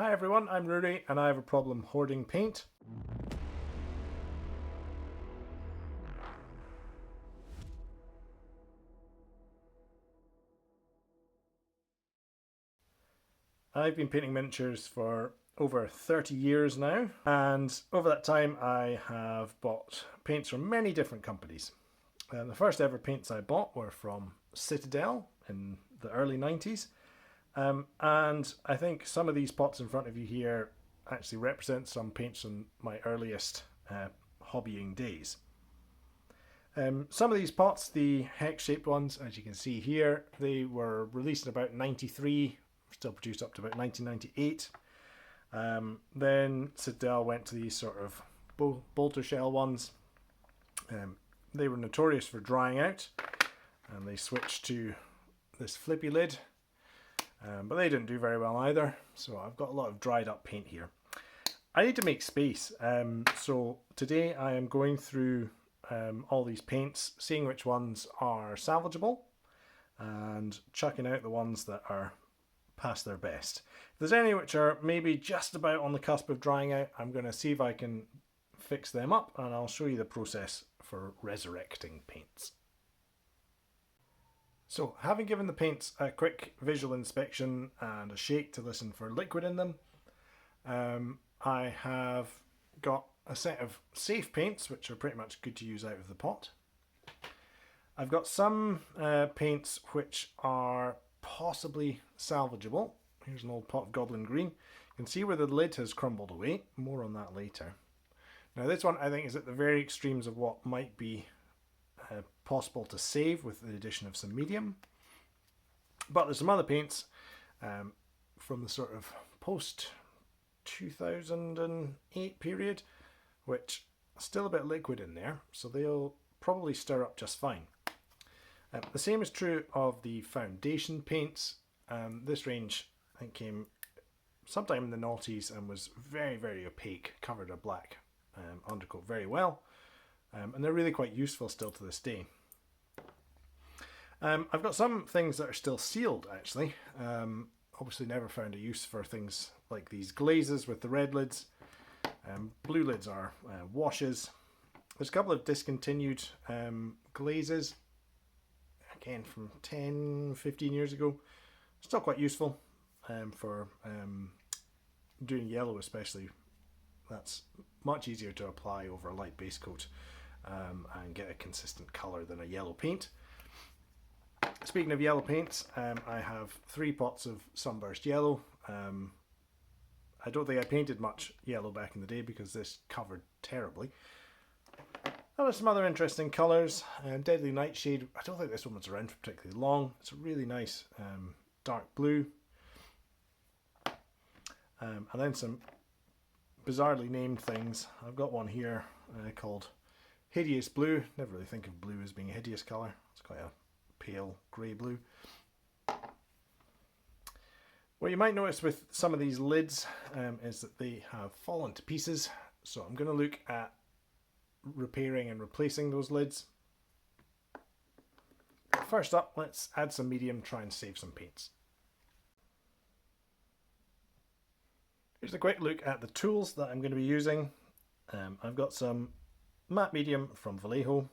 Hi everyone, I'm Rory and I have a problem hoarding paint. I've been painting miniatures for over 30 years now, and over that time I have bought paints from many different companies. The first ever paints I bought were from Citadel in the early 90s. And I think some of these pots in front of you here actually represent some paints from my earliest hobbying days. Some of these pots, the hex-shaped ones, as you can see here, they were released in about 93, still produced up to about 1998. Then Citadel went to these sort of bolter shell ones. They were notorious for drying out, and they switched to this flippy lid. But they didn't do very well either, so I've got a lot of dried up paint here. I need to make space, so today I am going through all these paints, seeing which ones are salvageable and chucking out the ones that are past their best. If there's any which are maybe just about on the cusp of drying out, I'm going to see if I can fix them up, and I'll show you the process for resurrecting paints. So, having given the paints a quick visual inspection and a shake to listen for liquid in them, I have got a set of safe paints which are pretty much good to use out of the pot. I've got some paints which are possibly salvageable. Here's an old pot of Goblin Green. You can see where the lid has crumbled away. More on that later. Now this one I think is at the very extremes of what might be possible to save with the addition of some medium. But there's some other paints from the sort of post 2008 period which are still a bit liquid in there, so they'll probably stir up just fine. The same is true of the foundation paints. This range I think came sometime in the noughties and was very opaque, covered a black undercoat very well. And they're really quite useful still to this day. I've got some things that are still sealed actually. Obviously never found a use for things like these glazes with the red lids. Blue lids are washes. There's a couple of discontinued glazes, again from 10-15 years ago. Still quite useful for doing yellow especially. That's much easier to apply over a light base coat and get a consistent colour than a yellow paint. Speaking of yellow paints, I have 3 pots of Sunburst Yellow. I don't think I painted much yellow back in the day because this covered terribly. And there's some other interesting colours. Deadly Nightshade, I don't think this one was around for particularly long. It's a really nice dark blue. And then some bizarrely named things. I've got one here called Hideous Blue. Never really think of blue as being a hideous colour. It's quite a pale grey blue. What you might notice with some of these lids is that they have fallen to pieces. So I'm going to look at repairing and replacing those lids. First up, let's add some medium, try and save some paints. Here's a quick look at the tools that I'm going to be using. I've got some matte medium from Vallejo.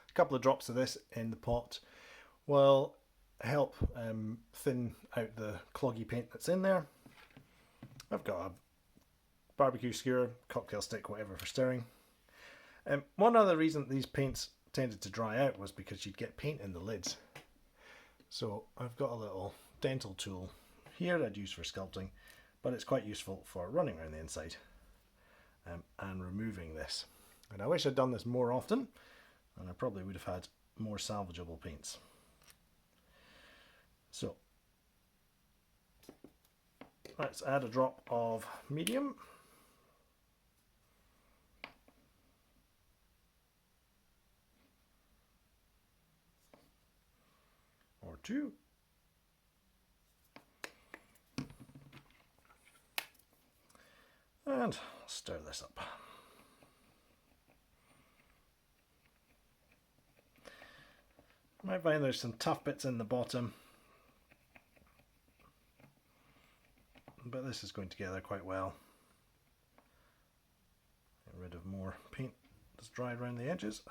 A couple of drops of this in the pot will help thin out the cloggy paint that's in there. I've got a barbecue skewer, cocktail stick, whatever for stirring. One other reason these paints tended to dry out was because you'd get paint in the lids. So I've got a little dental tool here I'd use for sculpting, but it's quite useful for running around the inside and removing this. And I wish I'd done this more often, and I probably would have had more salvageable paints. So let's add a drop of medium. Or 2. And stir this up. You might find there's some tough bits in the bottom. but this is going together quite well. Get rid of more paint that's dried around the edges.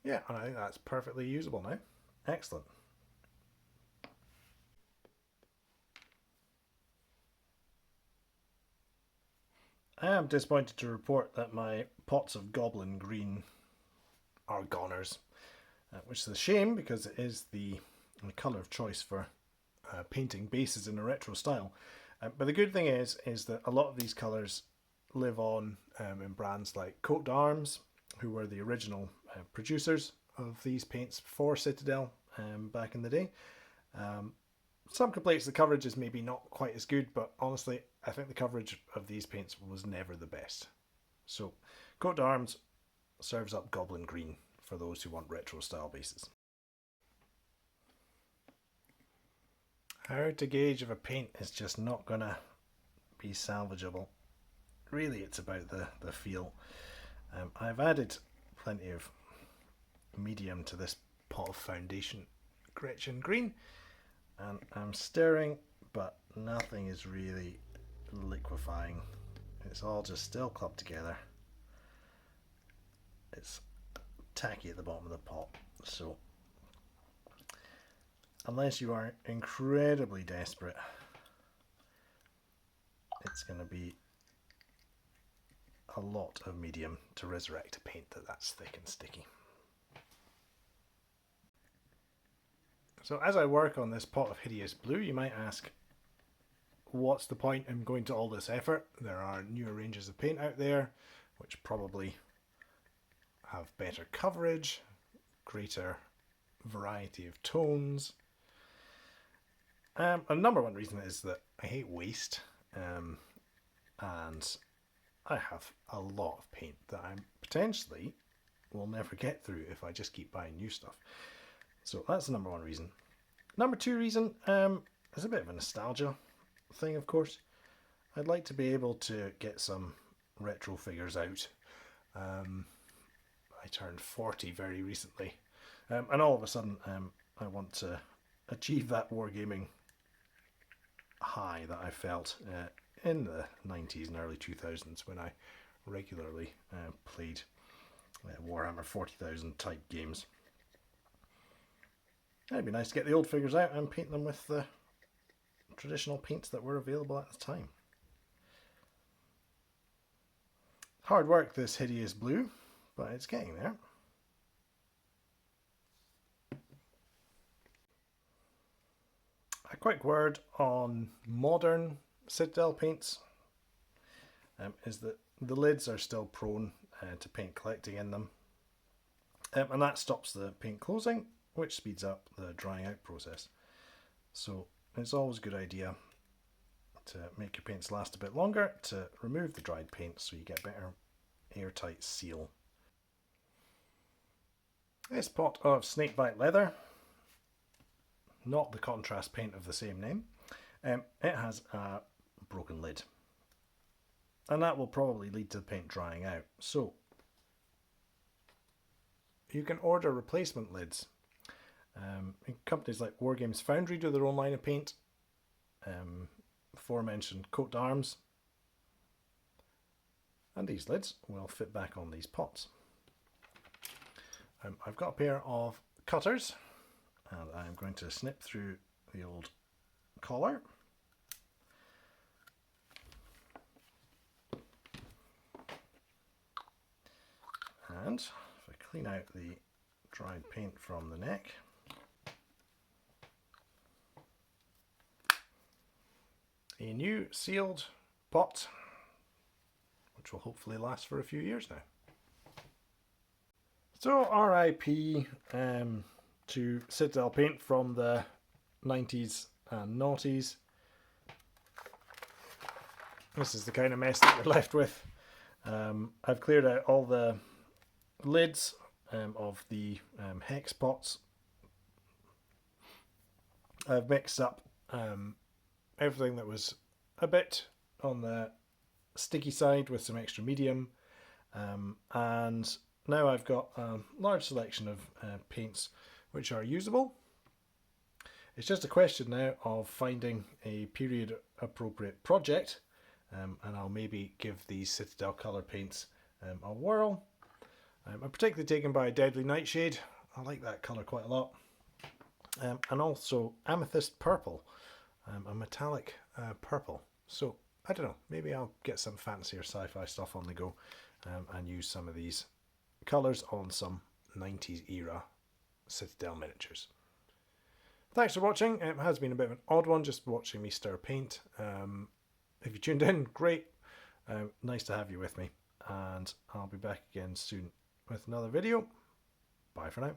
Yeah, and I think that's perfectly usable now. Excellent. I am disappointed to report that my pots of goblin green are goners, which is a shame because it is the colour of choice for painting bases in a retro style. But the good thing is that a lot of these colours live on in brands like Coat d'Arms, who were the original producers of these paints for Citadel back in the day. Some complaints the coverage is maybe not quite as good, but honestly I think the coverage of these paints was never the best. So Coat d'Arms serves up goblin green for those who want retro style bases. How to gauge if a paint is just not gonna be salvageable. Really it's about the feel. I've added plenty of medium to this pot of foundation Gretchen green, and I'm stirring, but nothing is really liquefying. It's all just still clubbed together. It's tacky at the bottom of the pot, so unless you are incredibly desperate, it's going to be a lot of medium to resurrect a paint that's thick and sticky. So as I work on this pot of hideous blue, you might ask, what's the point in going to all this effort? There are newer ranges of paint out there which probably have better coverage, greater variety of tones. A number one reason is that I hate waste, and I have a lot of paint that I potentially will never get through if I just keep buying new stuff. So that's the number one reason. Number two reason is a bit of a nostalgia thing, of course. I'd like to be able to get some retro figures out. I turned 40 very recently, and all of a sudden I want to achieve that wargaming high that I felt in the 90s and early 2000s when I regularly played Warhammer 40,000 type games. It'd be nice to get the old figures out and paint them with the traditional paints that were available at the time. Hard work, this hideous blue, but it's getting there. A quick word on modern Citadel paints is that the lids are still prone to paint collecting in them, and that stops the paint closing, which speeds up the drying out process. So it's always a good idea to make your paints last a bit longer, to remove the dried paint so you get better airtight seal. This pot of snakebite leather, not the contrast paint of the same name, it has a broken lid, and that will probably lead to the paint drying out. So you can order replacement lids. Companies like Wargames Foundry do their own line of paint. Aforementioned Coat d'Arms, and these lids will fit back on these pots. I've got a pair of cutters, and I'm going to snip through the old collar. And if I clean out the dried paint from the neck, a new sealed pot, which will hopefully last for a few years now. So RIP to Citadel paint from the 90s and noughties. This is the kind of mess that you're left with. I've cleared out all the lids of the hex pots. I've mixed up everything that was a bit on the sticky side with some extra medium, and now I've got a large selection of paints which are usable. It's just a question now of finding a period appropriate project, and I'll maybe give these Citadel Colour paints a whirl. I'm particularly taken by Deadly Nightshade. I like that colour quite a lot. And also Amethyst Purple, a metallic purple. So I don't know, maybe I'll get some fancier sci-fi stuff on the go and use some of these colours on some 90s era Citadel miniatures. Thanks for watching. It has been a bit of an odd one just watching me stir paint. If you tuned in, great. Nice to have you with me. And I'll be back again soon with another video. Bye for now.